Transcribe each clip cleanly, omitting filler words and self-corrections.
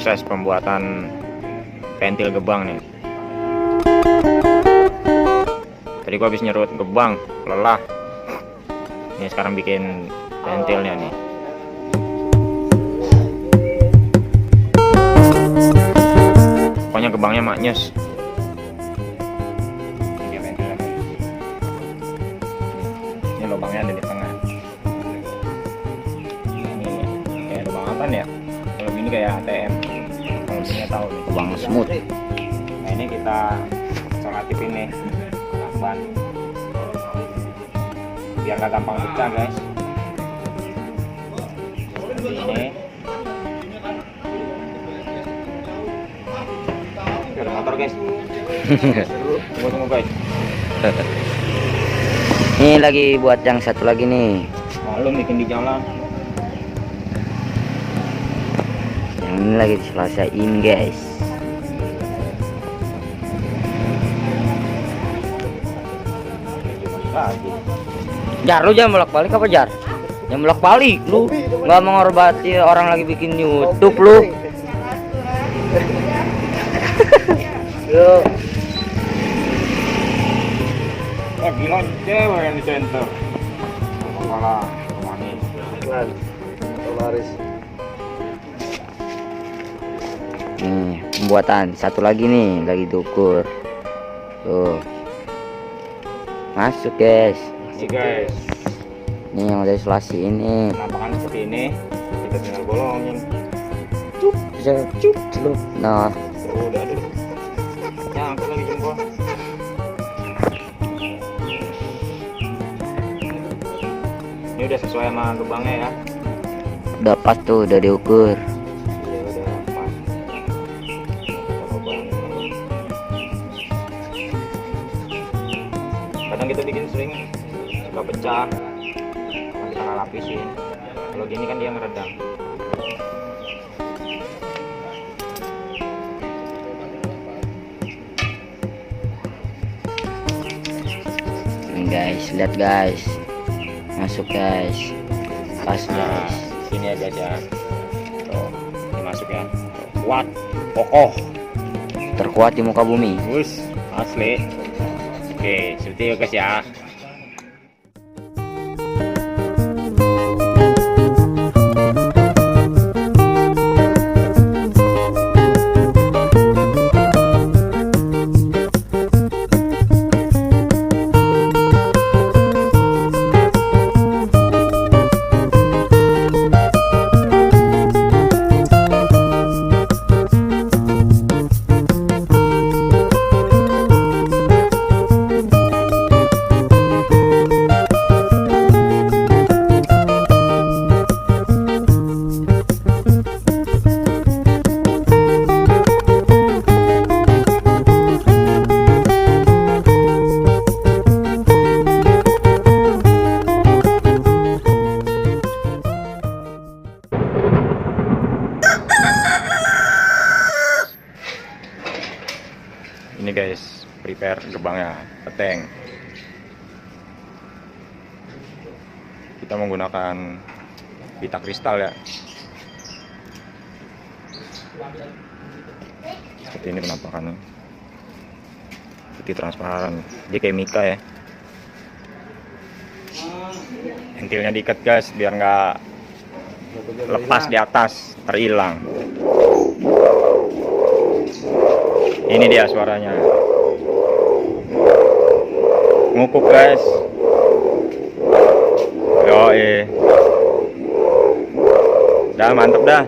proses pembuatan pentil gebang nih. Tadi gua habis nyerut gebang, lelah. Ini sekarang bikin pentilnya nih. Pokoknya gebangnya maknyes. Ini lubangnya ada di tengah. Ini kayak lubang apa nih ya? Kalau ini kayak ATM. Kalau sini tahu nih. Lubang smooth. Nah ini kita selotip ini ban biar nggak gampang pecah guys. Ini ada motor guys. Tunggu guys. Ini lagi buat yang satu lagi nih. Malum bikin di jalan. Yang ini lagi diselesaiin guys. Jar, lu jangan bolak-balik apa Jar? Jangan bolak-balik lu. Nggak menghormati orang lagi bikin YouTube lu. Yo. Gila cewek yang di center. Malah manis. Laris. Nih, pembuatan satu lagi nih, lagi diukur. Tuh. Masuk guys. Ini guys. Ini yang udah isolasi ini. Penampakan seperti ini. Kita tinggal bolongin. Cup, celup. Nah, Udah dulu. Ya angkat lagi jempol. Ini udah sesuai sama gebangnya ya. udah pas tuh, udah diukur. Iya udah pas. Kadang kita bikin sering suka pecah. Nah, kita lapisin. Kalau gini kan dia ngeredam. Nih guys, lihat guys. Masuk guys. Pas Nah, guys. sini ya guys ya. Tuh, ini masuk ya. Kuat, kokoh. Terkuat di muka bumi. Wus, asli. Oke, seperti itu guys ya. Ini guys, prepare gebangnya, peteng. Kita menggunakan pita kristal ya. Seperti ini penampakannya. Putih transparan, dia kayak mika ya. Pentilnya diikat guys, biar nggak lepas di atas, terhilang. Ini dia suaranya. Ngukuk guys. Yoi. Dah mantep dah.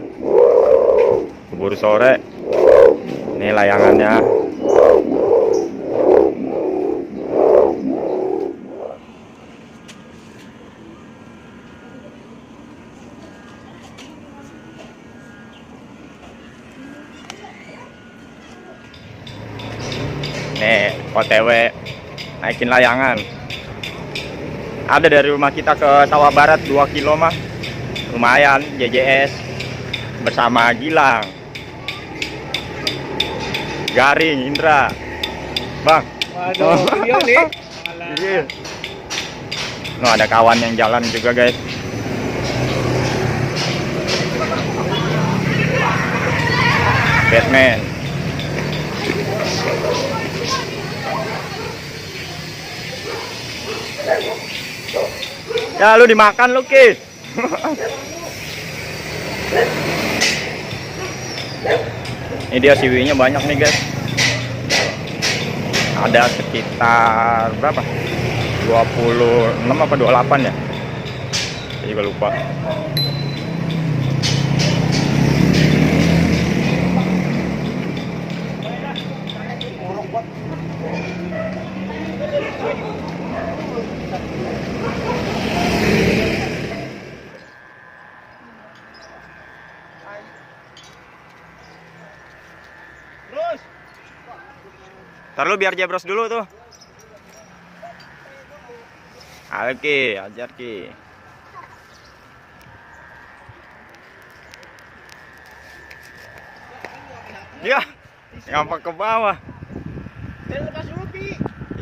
Keburu sore. Ini layangannya. Nih, OTW naikin layangan. Ada dari rumah kita ke Sawah Barat 2 kilo mah. Lumayan, JJS bersama Gilang, Garing, Indra. Bang. Waduh, iya nih. Iya. No, ada kawan yang jalan juga, guys. Batman. Ya lu dimakan lu Ki. Ini dia siwinya banyak nih guys. Ada sekitar berapa? 26 apa 28 ya? Saya juga lupa. Ntar lu biar jebros dulu tuh. Oke, ajar Ki. Ya, ngampak ke bawah.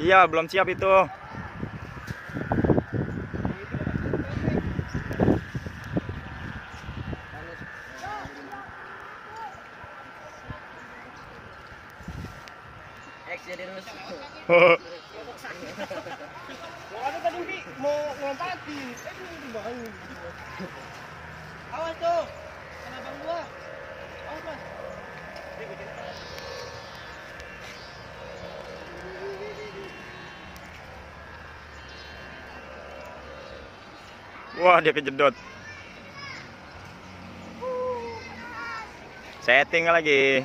Iya, belum siap itu. Mau ngompatin. Awas tuh. Kena bang gua. Awas, Mas. Wah, dia kejedot. Setting lagi.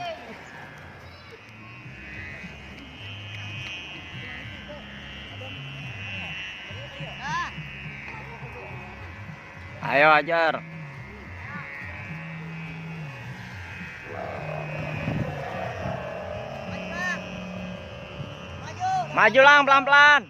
Ayo ajar. Maju lang pelan-pelan.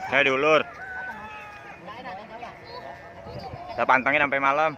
Saya diulur. Kita pantengin sampai malam.